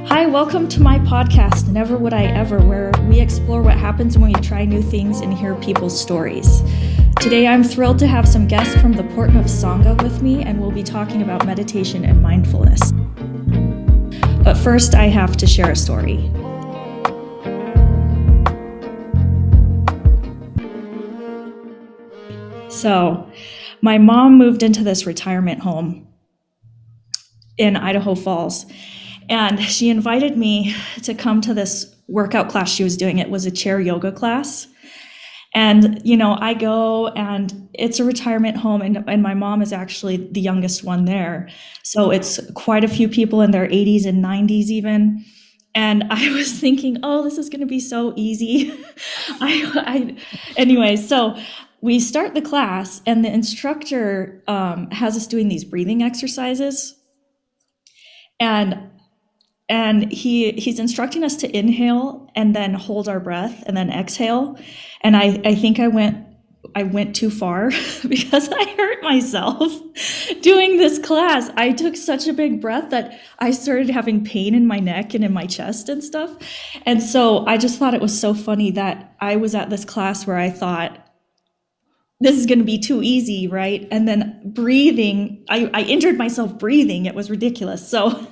Hi, welcome to my podcast, Never Would I Ever, where we explore what happens when we try new things and hear people's stories. Today, I'm thrilled to have some guests from the Portneuf Sangha with me, and we'll be talking about meditation and mindfulness. But first, I have to share a story. So, my mom moved into this retirement home in Idaho Falls, and she invited me to come to this workout class she was doing. It was a chair yoga class. And, I go, and it's a retirement home, and my mom is actually the youngest one there. So it's quite a few people in their 80s and 90s even. And I was thinking, oh, this is going to be so easy. Anyway, so we start the class, and the instructor has us doing these breathing exercises. And he's instructing us to inhale and then hold our breath and then exhale. And I think I went too far because I hurt myself doing this class. I took such a big breath that I started having pain in my neck and in my chest and stuff. And so I just thought it was so funny that I was at this class where I thought, this is going to be too easy, right? And then breathing, I injured myself breathing. It was ridiculous. So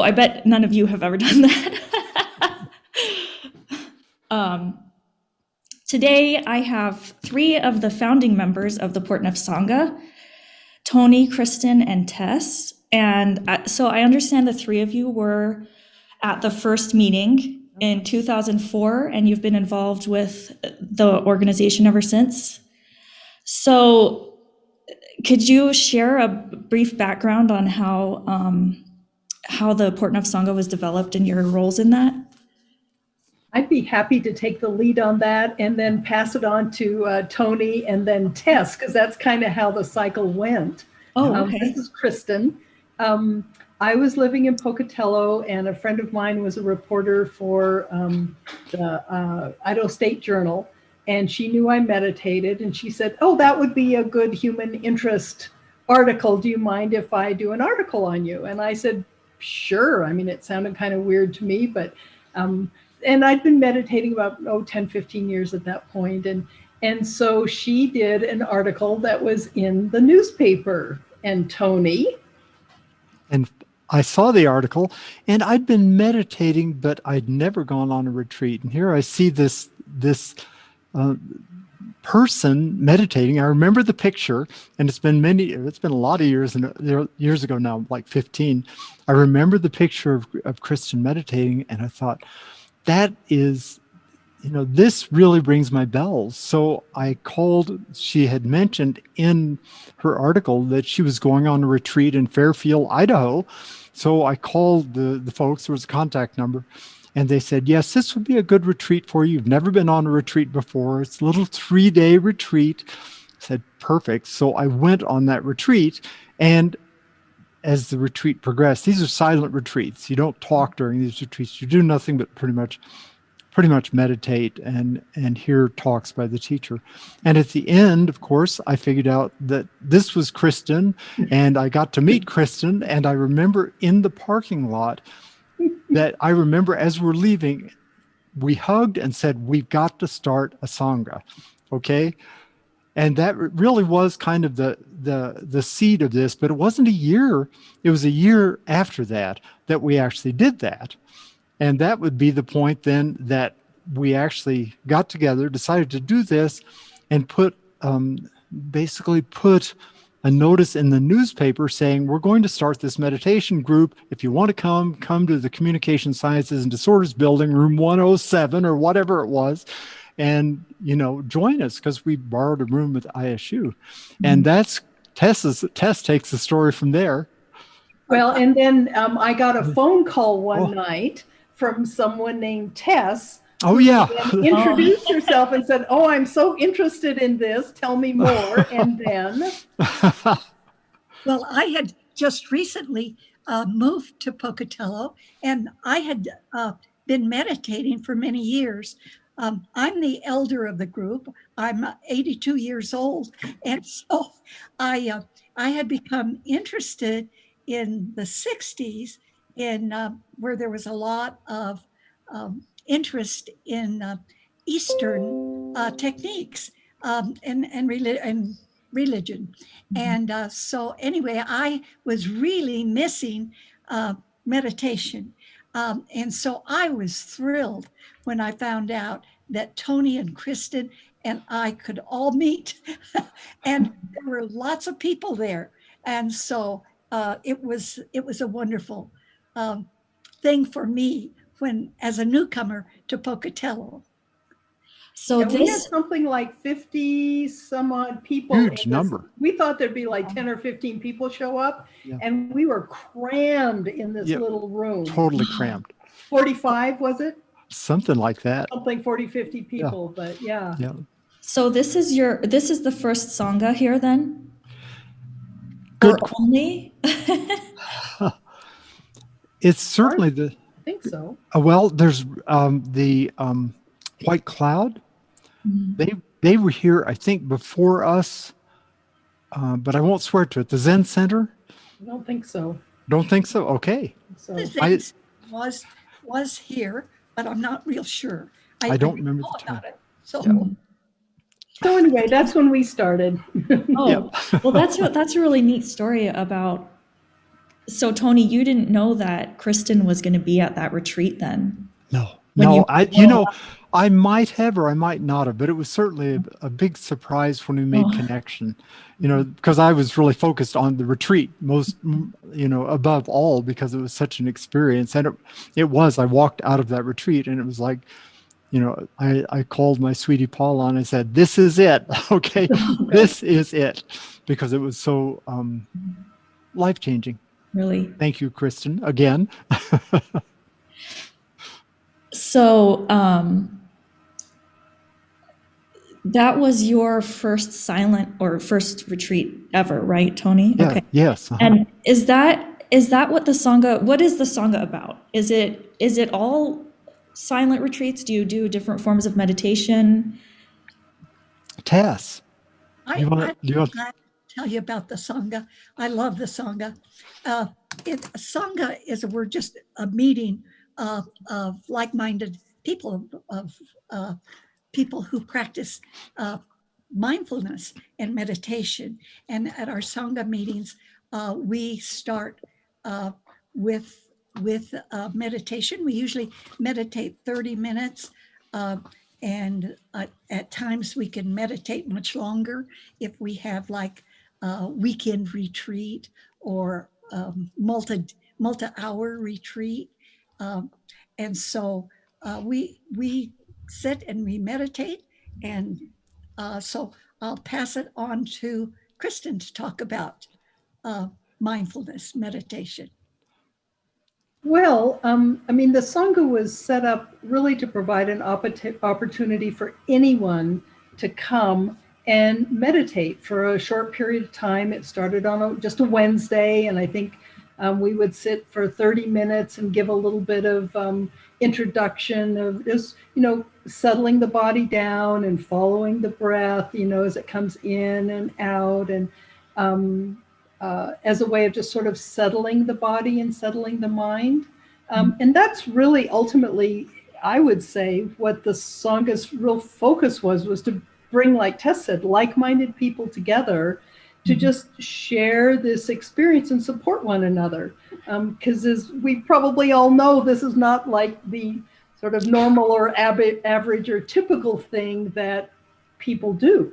I bet none of you have ever done that. Today, I have 3 of the founding members of the Portneuf Sangha, Tony, Kristen, and Tess. And so I understand the 3 of you were at the first meeting in 2004, and you've been involved with the organization ever since. So could you share a brief background on how the Portneuf Sangha was developed and your roles in that? I'd be happy to take the lead on that and then pass it on to Tony and then Tess, because that's kind of how the cycle went. Oh, okay. This is Kristen. I was living in Pocatello, and a friend of mine was a reporter for the Idaho State Journal, and she knew I meditated, and she said, oh, that would be a good human interest article. Do you mind if I do an article on you? And I said, sure. I mean, it sounded kind of weird to me, but and I'd been meditating about 10, 15 years at that point. And so she did an article that was in the newspaper. And Tony. And I saw the article, and I'd been meditating, but I'd never gone on a retreat. And here I see this person meditating. I remember the picture, and it's been a lot of years, and years ago now, like 15. I remember the picture of Kristen meditating, and I thought, that is, this really rings my bells. So I called. She had mentioned in her article that she was going on a retreat in Fairfield, Idaho. So I called the folks. There was a contact number. And they said, yes, this would be a good retreat for you. You've never been on a retreat before. It's a little 3-day retreat. I said, perfect. So I went on that retreat. And as the retreat progressed, these are silent retreats. You don't talk during these retreats. You do nothing but pretty much meditate and hear talks by the teacher. And at the end, of course, I figured out that this was Kristen, and I got to meet Kristen. And I remember in the parking lot that I remember as we're leaving, we hugged and said, we've got to start a Sangha. Okay. And that really was kind of the seed of this, but it wasn't a year. It was a year after that we actually did that. And that would be the point then that we actually got together, decided to do this, and basically put a notice in the newspaper saying, we're going to start this meditation group. If you want to come to the Communication Sciences and Disorders Building, room 107 or whatever it was, and, join us, because we borrowed a room at ISU. Mm-hmm. And that's Tess takes the story from there. Well, and then I got a phone call one night from someone named Tess. Oh, yeah. Introduced herself and said, oh, I'm so interested in this. Tell me more. And then. Well, I had just recently moved to Pocatello, and I had been meditating for many years. I'm the elder of the group. I'm 82 years old. And so I had become interested in the 60s, in where there was a lot of interest in Eastern techniques and religion. And so anyway, I was really missing meditation. And so I was thrilled when I found out that Tony and Kristen and I could all meet. And there were lots of people there. And so it was a wonderful thing for me when, as a newcomer to Pocatello. So Yeah, we had this, something like 50 some odd people. Huge in this. number. We thought there'd be like 10 or 15 people show up, Yeah. and we were crammed in this Yep. little room. Totally crammed. 45, was it? Something like that. Something 40, 50 people, but yeah. Yeah. so this is the first Sangha here then? Good. Or only? It's certainly the, I think so. well, there's the White Cloud. They were here, I think, before us, but I won't swear to it. The Zen Center? I don't think so. Don't think so? Okay. So The things was here, but I'm not real sure. I don't didn't remember know the time. about it. So so anyway, that's when we started. Oh, well, that's a really neat story about. So Tony, you didn't know that Kristen was going to be at that retreat then? No, When no, you- I might have or I might not have, but it was certainly a big surprise when we made Oh. connection, because I was really focused on the retreat most, above all, because it was such an experience. And I walked out of that retreat and it was like, I called my sweetie Paula and I said, this is it. Okay. This is it, because it was so life-changing. Really? Thank you, Kristen, again. So that was your first silent or first retreat ever, right, Tony? Yeah. Okay. Yes. And is that what the Sangha, what is the Sangha about? Is it all silent retreats? Do you do different forms of meditation? Tess. I'm glad to tell you about the Sangha. I love the Sangha. Sangha is just a meeting of like-minded people, of people who practice mindfulness and meditation. And at our Sangha meetings, we start with meditation. We usually meditate 30 minutes. And at times we can meditate much longer if we have like a weekend retreat or multi-hour retreat. And so we sit and we meditate. And so I'll pass it on to Kristen to talk about mindfulness meditation. Well, the Sangha was set up really to provide an opportunity for anyone to come and meditate for a short period of time. It started on just a Wednesday, and I think we would sit for 30 minutes and give a little bit of introduction of just, settling the body down and following the breath, as it comes in and out, and as a way of just sort of settling the body and settling the mind. And that's really ultimately, I would say, what the Sangha's real focus was to bring, like Tess said, like-minded people together to just share this experience and support one another. Because as we probably all know, this is not like the sort of normal or average or typical thing that people do.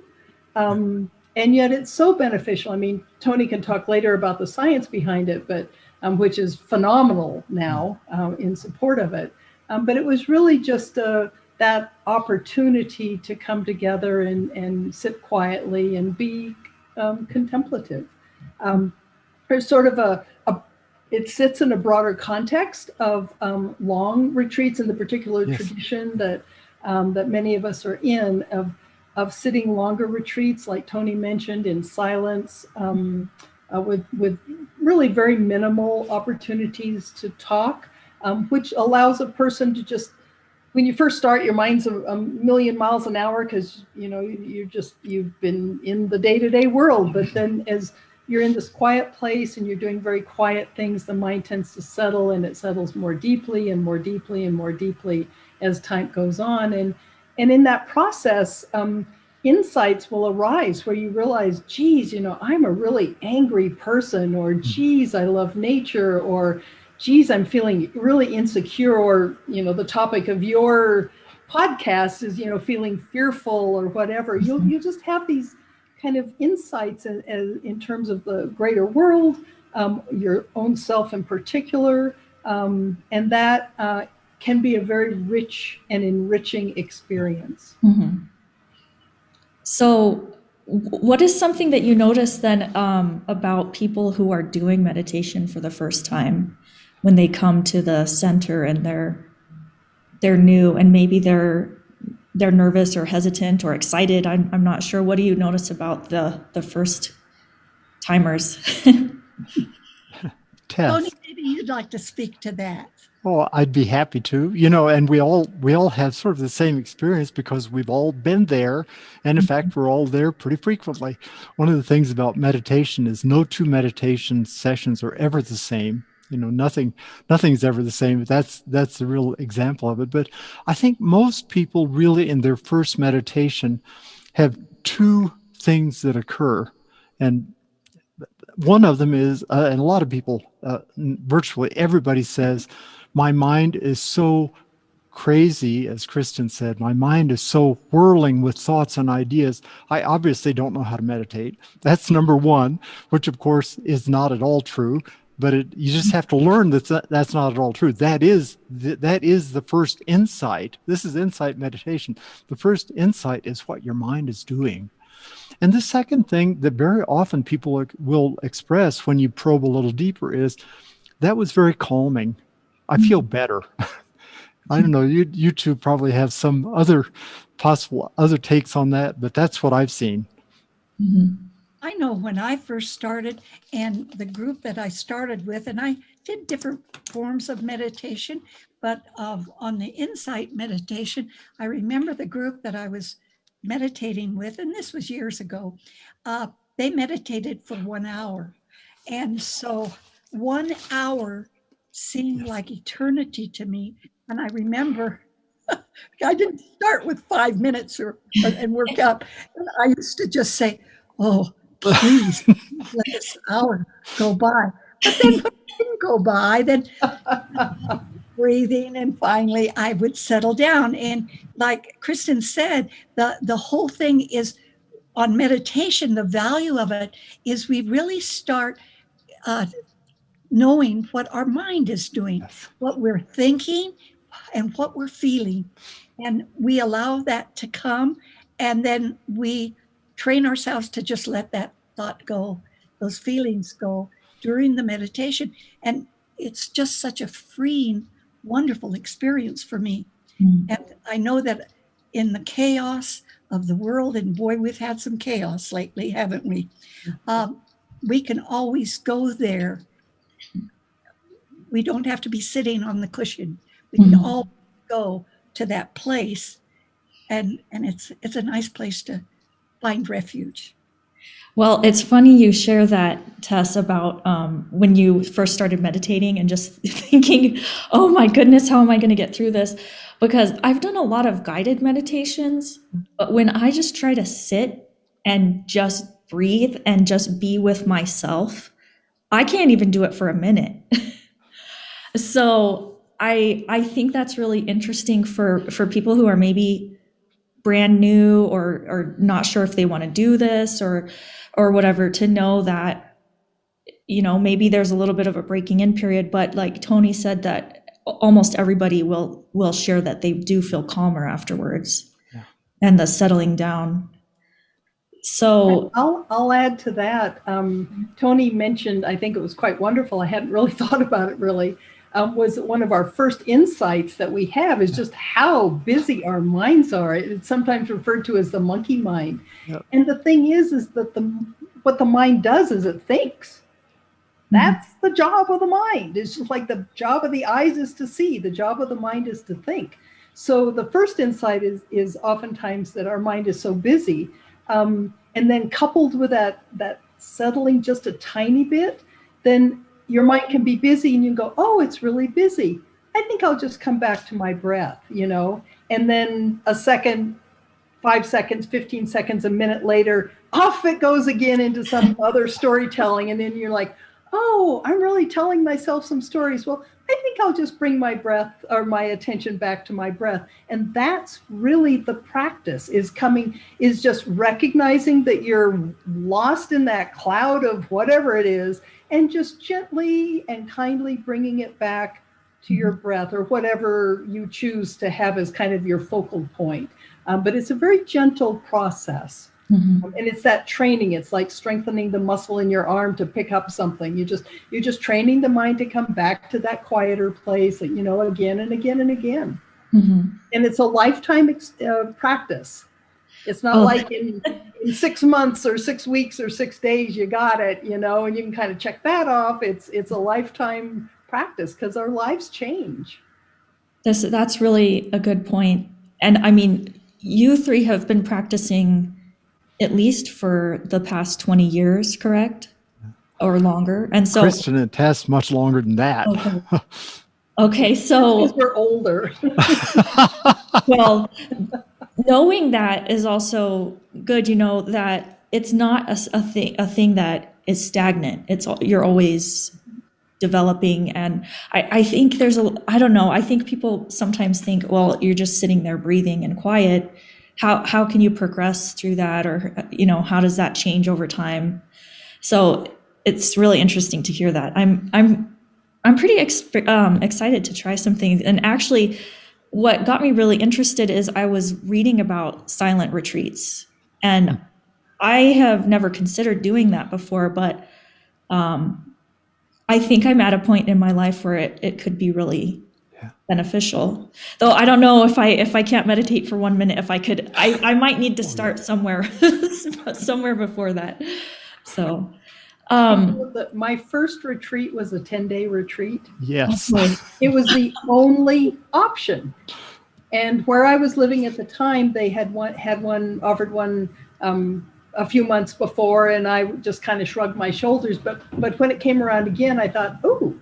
And yet it's so beneficial. Tony can talk later about the science behind it, but which is phenomenal now in support of it. But it was really just that opportunity to come together and sit quietly and be contemplative. There's sort of it sits in a broader context of long retreats in the particular tradition that many of us are in, of sitting longer retreats, like Tony mentioned, in silence, with really very minimal opportunities to talk, which allows a person to just, when you first start, your mind's a million miles an hour because you've been in the day-to-day world. But then as you're in this quiet place and you're doing very quiet things, the mind tends to settle, and it settles more deeply and more deeply and more deeply as time goes on. And in that process, insights will arise where you realize, geez, I'm a really angry person, or geez, I love nature, or geez, I'm feeling really insecure, or, the topic of your podcast is, feeling fearful or whatever. You'll just have these kind of insights in terms of the greater world, your own self in particular, and that can be a very rich and enriching experience. Mm-hmm. So, what is something that you notice then about people who are doing meditation for the first time when they come to the center and they're new and maybe they're nervous or hesitant or excited? I'm not sure. What do you notice about the first timers? Tess. Tony, maybe you'd like to speak to that. Oh, I'd be happy to. And we all have sort of the same experience because we've all been there, and in fact, we're all there pretty frequently. One of the things about meditation is no two meditation sessions are ever the same. Nothing's ever the same. That's the real example of it. But I think most people really in their first meditation have two things that occur, and one of them is, and a lot of people, virtually everybody says, my mind is so crazy, as Kristen said, my mind is so whirling with thoughts and ideas. I obviously don't know how to meditate. That's number one, which of course is not at all true, but you just have to learn that's not at all true. That is the first insight. This is insight meditation. The first insight is what your mind is doing. And the second thing that very often people will express when you probe a little deeper is, that was very calming. I feel better. I don't know, you two probably have some possible other takes on that, but that's what I've seen. Mm-hmm. I know when I first started, and the group that I started with, and I did different forms of meditation, but on the insight meditation, I remember the group that I was meditating with, and this was years ago, they meditated for 1 hour. And so 1 hour seemed like eternity to me. And I remember I didn't start with 5 minutes and work up. And I used to just say, oh, please let this hour go by. But then when it didn't go by, then breathing, and finally I would settle down. And like Kristen said, the whole thing is on meditation, the value of it is we really start knowing what our mind is doing, Yes. what we're thinking and what we're feeling. And we allow that to come, and then we train ourselves to just let that thought go, those feelings go during the meditation. And it's just such a freeing, wonderful experience for me. Mm-hmm. And I know that in the chaos of the world, and boy, we've had some chaos lately, haven't we? We can always go there. We don't have to be sitting on the cushion. We can all go to that place, and it's a nice place to find refuge. Well, it's funny you share that, Tess, about when you first started meditating and just thinking, oh my goodness, how am I going to get through this? Because I've done a lot of guided meditations, but when I just try to sit and just breathe and just be with myself, I can't even do it for a minute. So I think that's really interesting for people who are maybe brand new or not sure if they want to do this or whatever, to know that, maybe there's a little bit of a breaking in period, but like Tony said, that almost everybody will share that they do feel calmer afterwards. Yeah. And the settling down. So I'll add to that. Tony mentioned, I think it was quite wonderful, I hadn't really thought about it really, was one of our first insights that we have is just how busy our minds are. It's sometimes referred to as the monkey mind. Yep. And the thing is that what the mind does is it thinks. That's the job of the mind. It's just like the job of the eyes is to see. The job of the mind is to think. So the first insight is oftentimes that our mind is so busy. And then coupled with that settling just a tiny bit, then your mind can be busy and you go, oh, it's really busy. I think I'll just come back to my breath, and then a second, 5 seconds, 15 seconds, a minute later, off it goes again into some other storytelling. And then you're like, oh, I'm really telling myself some stories. Well, I think I'll just bring my breath or my attention back to my breath. And that's really the practice is just recognizing that you're lost in that cloud of whatever it is, and just gently and kindly bringing it back to your breath or whatever you choose to have as kind of your focal point. But it's a very gentle process. And it's that training. It's like strengthening the muscle in your arm to pick up something. You're just training the mind to come back to that quieter place, again and again and again. And it's a lifetime practice. It's not like in 6 months or 6 weeks or 6 days, you got it, and you can kind of check that off. It's a lifetime practice because our lives change. That's really a good point. And I mean, you three have been practicing at least for the past 20 years, correct? Or longer. And so Kristen and Tess much longer than that. Okay, so because we're older. Well, knowing that is also good, that it's not a thing that is stagnant. You're always developing. And I think I don't know, I think people sometimes think, well, you're just sitting there breathing and quiet. How can you progress through that? Or, how does that change over time? So it's really interesting to hear that. I'm pretty excited to try some things. And actually, what got me really interested is I was reading about silent retreats. And I have never considered doing that before, but I think I'm at a point in my life where it could be really beneficial. Though I don't know if I can't meditate for 1 minute, if I could, I might need to start somewhere before that. So my first retreat was a 10-day retreat. Yes. It was the only option. And where I was living at the time, they had offered one a few months before, and I just kind of shrugged my shoulders. But when it came around again, I thought, oh,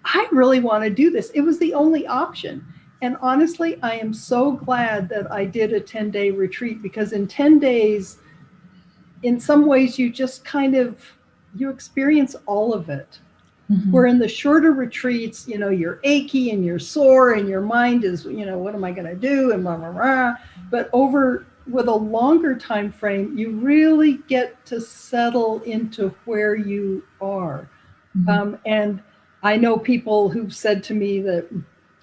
I really want to do this. It was the only option. And honestly, I am so glad that I did a 10-day retreat, because in 10 days, in some ways, you just you experience all of it. Where in the shorter retreats, you're achy and you're sore and your mind is, what am I going to do? And blah, blah, blah. But with a longer time frame, you really get to settle into where you are. And I know people who've said to me that,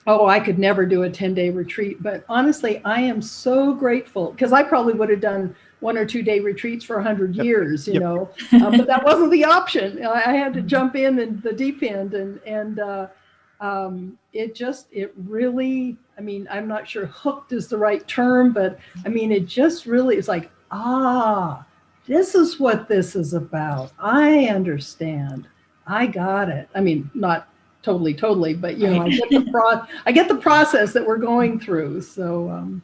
oh, I could never do a 10-day retreat. But honestly, I am so grateful, because I probably would have done 1 or 2 day retreats for 100 years, but that wasn't the option. I had to jump in the deep end, and it really, I'm not sure hooked is the right term, but it just really is like, this is what this is about. I understand. I got it. Not totally, but I get the process that we're going through. So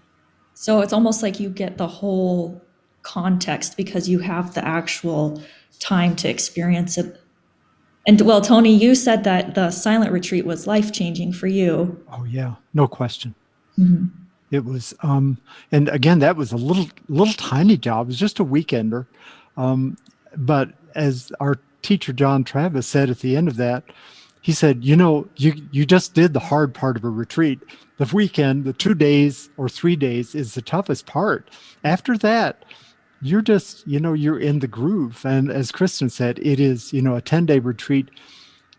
it's almost like you get the whole context because you have the actual time to experience it. And well, Tony, you said that the silent retreat was life-changing for you. Oh yeah, no question. It was, and again, that was a little tiny job. It was just a weekender. But as our teacher, John Travis, said at the end of that, he said, you just did the hard part of a retreat. The weekend, the 2 days or 3 days is the toughest part. After that, you're just, you're in the groove. And as Kristen said, it is, a 10-day retreat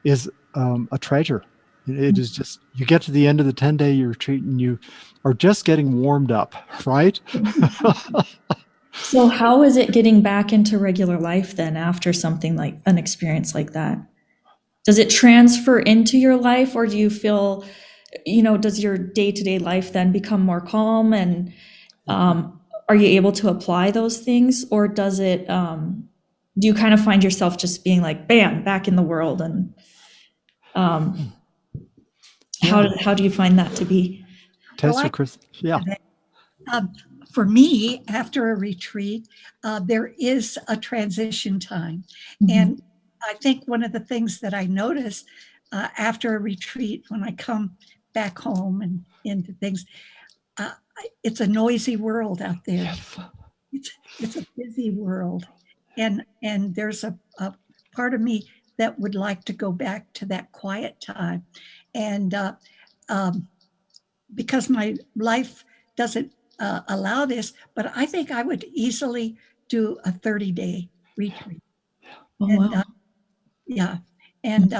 is a treasure. It is just, you get to the end of the 10-day retreat and you are just getting warmed up, right? So how is it getting back into regular life then after something like an experience like that? Does it transfer into your life, or do you feel, does your day-to-day life then become more calm, and are you able to apply those things, or does it, do you kind of find yourself just being like, bam, back in the world? And how do you find that to be? Tess or Chris? Yeah. for me, after a retreat, there is a transition time. And I think one of the things that I notice after a retreat, when I come back home and into things, it's a noisy world out there. It's a busy world, and there's a part of me that would like to go back to that quiet time, and um, because my life doesn't allow this, but I think I would easily do a 30-day retreat. Oh, And wow. yeah, and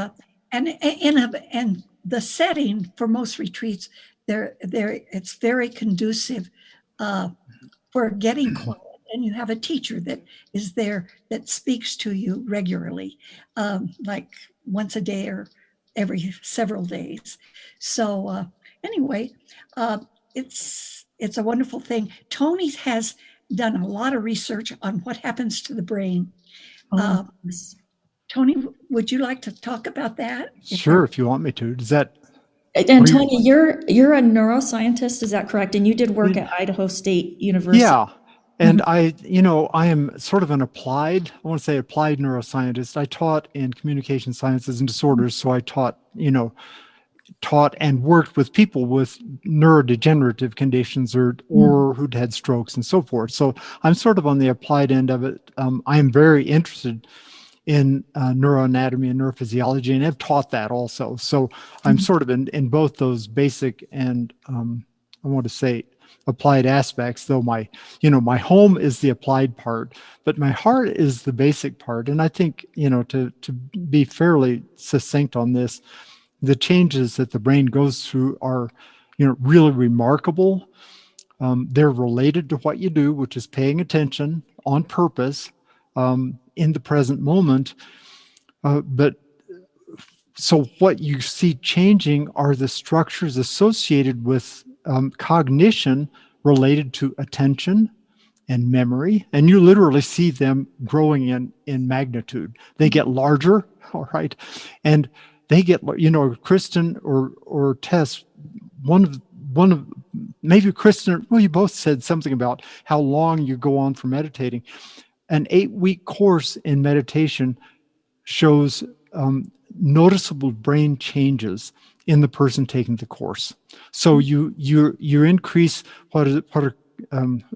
and the setting for most retreats, there it's very conducive for getting quiet. And you have a teacher that is there that speaks to you regularly, like once a day or every several days. So anyway, uh, it's a wonderful thing. Tony has done a lot of research on what happens to the brain. Oh, Uh, yes. Tony, would you like to talk about that? Sure, if you want me to. Does that? And What do you- Tony, you're a neuroscientist, is that correct? And you did work at Idaho State University. Yeah. And I am sort of an applied, I want to say applied neuroscientist. I taught in communication sciences and disorders. So I taught and worked with people with neurodegenerative conditions or who'd had strokes and so forth. So I'm sort of on the applied end of it. I am very interested in neuroanatomy and neurophysiology, and have taught that also. So I'm sort of in both those basic and I want to say applied aspects, though my home is the applied part, but my heart is the basic part. And I think, to be fairly succinct on this, the changes that the brain goes through are, really remarkable. They're related to what you do, which is paying attention on purpose in the present moment. But so what you see changing are the structures associated with cognition related to attention and memory, and you literally see them growing in magnitude. They get larger, all right, and they get, Kristen or Tess, one of maybe Kristen, well, you both said something about how long you go on for meditating. An 8-week course in meditation shows noticeable brain changes in the person taking the course. So you increase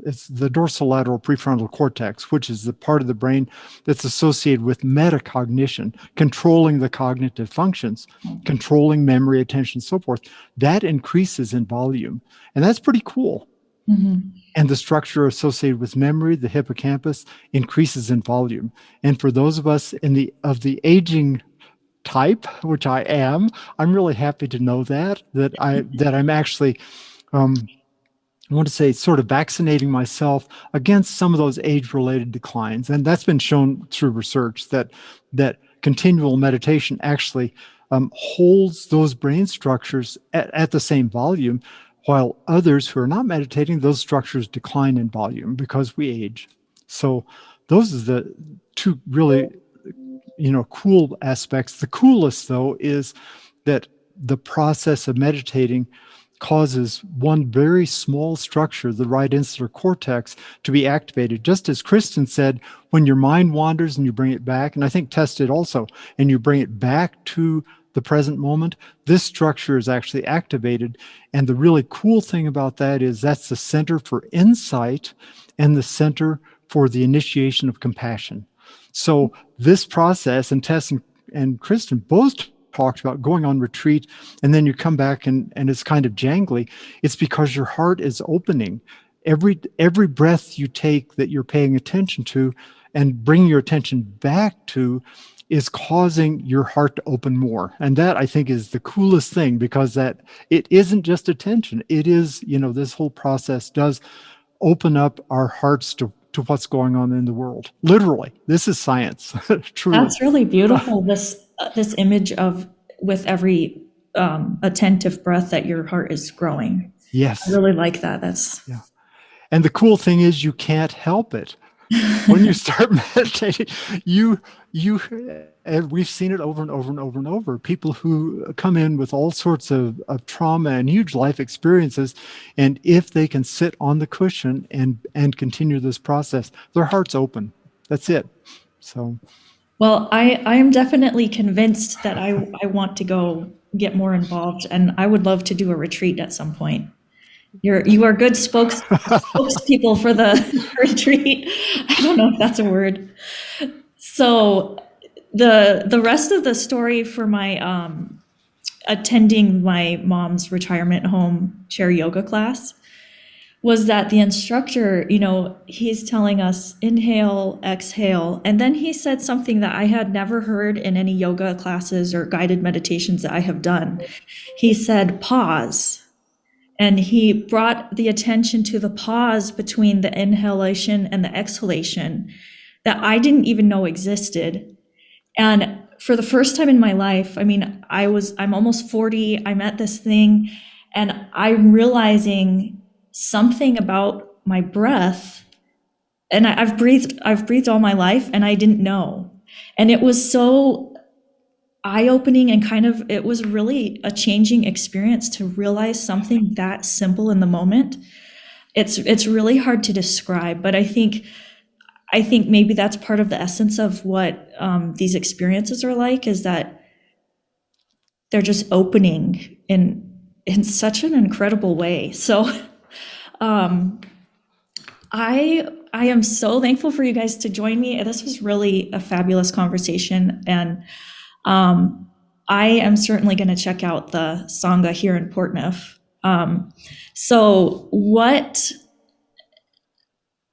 it's the dorsolateral prefrontal cortex, which is the part of the brain that's associated with metacognition, controlling the cognitive functions, controlling memory, attention, so forth. That increases in volume, and that's pretty cool. And the structure associated with memory, the hippocampus, increases in volume. And for those of us of the aging type, which I am, I'm really happy to know that I'm actually, I want to say, sort of vaccinating myself against some of those age-related declines. And that's been shown through research that continual meditation actually holds those brain structures at the same volume, while others who are not meditating, those structures decline in volume because we age. So those are the two really, cool aspects. The coolest, though, is that the process of meditating causes one very small structure, the right insular cortex, to be activated. Just as Kristen said, when your mind wanders and you bring it back, and I think Tess did also, and you bring it back to the present moment, this structure is actually activated. And the really cool thing about that is that's the center for insight and the center for the initiation of compassion. So this process, and Tess and Kristen both talked about going on retreat, and then you come back and it's kind of jangly. It's because your heart is opening. Every breath you take that you're paying attention to and bringing your attention back to is causing your heart to open more. And that, I think, is the coolest thing, because that it isn't just attention. It is, this whole process does open up our hearts to what's going on in the world. Literally, this is science. Truly. That's really beautiful. This image of, with every attentive breath, that your heart is growing. Yes. I really like that. Yeah. And the cool thing is you can't help it. When you start meditating, you and we've seen it over and over and over and over. People who come in with all sorts of trauma and huge life experiences, and if they can sit on the cushion and continue this process, their heart's open. That's it. So, Well, I am definitely convinced that I want to go get more involved, and I would love to do a retreat at some point. You are good spokespeople for the retreat. I don't know if that's a word. So the rest of the story for my attending my mom's retirement home chair yoga class was that the instructor, he's telling us inhale, exhale, and then he said something that I had never heard in any yoga classes or guided meditations that I have done. He said pause. And he brought the attention to the pause between the inhalation and the exhalation that I didn't even know existed. And for the first time in my life, I mean, I'm almost 40, I'm at this thing, and I'm realizing something about my breath. And I've breathed all my life, and I didn't know. And it was so eye-opening, and it was really a changing experience to realize something that simple in the moment. It's really hard to describe, but I think maybe that's part of the essence of what these experiences are like, is that they're just opening in such an incredible way. So I am so thankful for you guys to join me. This was really a fabulous conversation, and I am certainly going to check out the Sangha here in Portneuf. So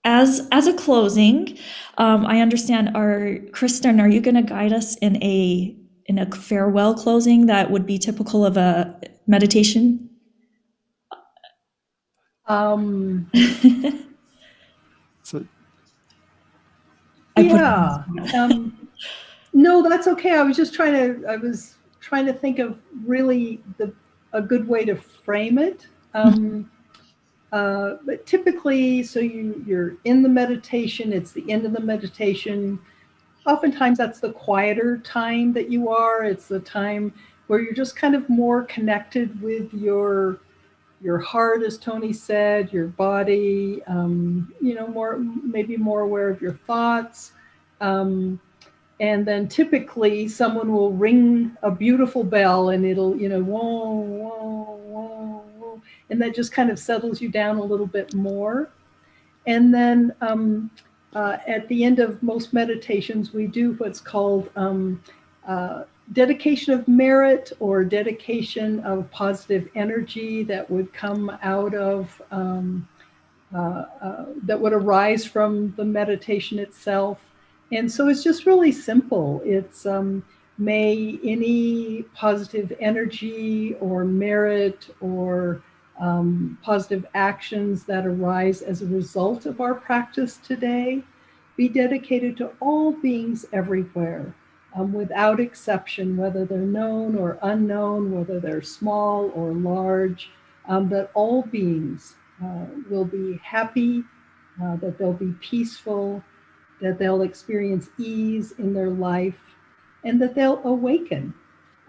as a closing, I understand, Kristen, are you going to guide us in a farewell closing that would be typical of a meditation? so Yeah. No, that's okay. I was trying to think of really a good way to frame it. But typically, so you're in the meditation, it's the end of the meditation. Oftentimes that's the quieter time that you are. It's the time where you're just kind of more connected with your heart, as Tony said, your body, maybe more aware of your thoughts. And then typically someone will ring a beautiful bell, and it'll, whoa, whoa, whoa, whoa. And that just kind of settles you down a little bit more. And then at the end of most meditations, we do what's called dedication of merit, or dedication of positive energy that would come out of, that would arise from the meditation itself. And so it's just really simple. It's may any positive energy or merit or positive actions that arise as a result of our practice today be dedicated to all beings everywhere, without exception, whether they're known or unknown, whether they're small or large, that all beings will be happy, that they'll be peaceful, that they'll experience ease in their life, and that they'll awaken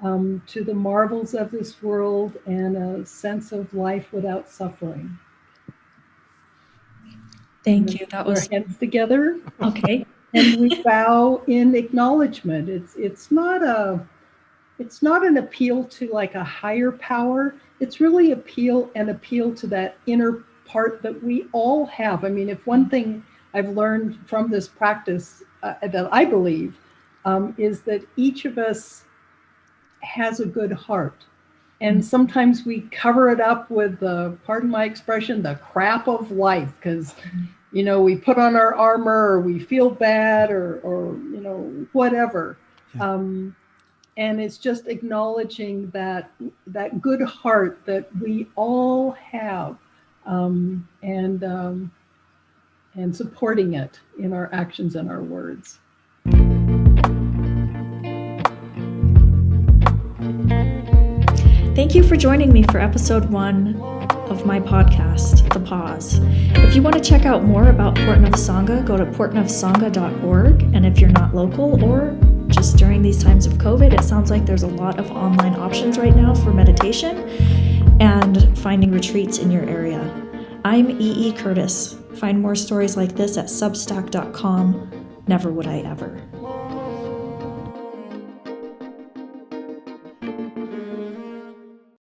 to the marvels of this world and a sense of life without suffering. Thank you. That was our hands together. Okay. And we bow in acknowledgement. It's not an appeal to like a higher power. It's really an appeal to that inner part that we all have. I mean, if one thing I've learned from this practice that I believe is that each of us has a good heart. And sometimes we cover it up with pardon my expression, the crap of life, because, we put on our armor, or we feel bad, or whatever. Yeah. And it's just acknowledging that good heart that we all have, and supporting it in our actions and our words. Thank you for joining me for episode 1 of with my podcast, The Pause. If you want to check out more about Portneuf Sangha, go to portneufsangha.org. And if you're not local or just during these times of COVID, it sounds like there's a lot of online options right now for meditation and finding retreats in your area. I'm E.E. Curtis. Find more stories like this at substack.com. Never would I ever.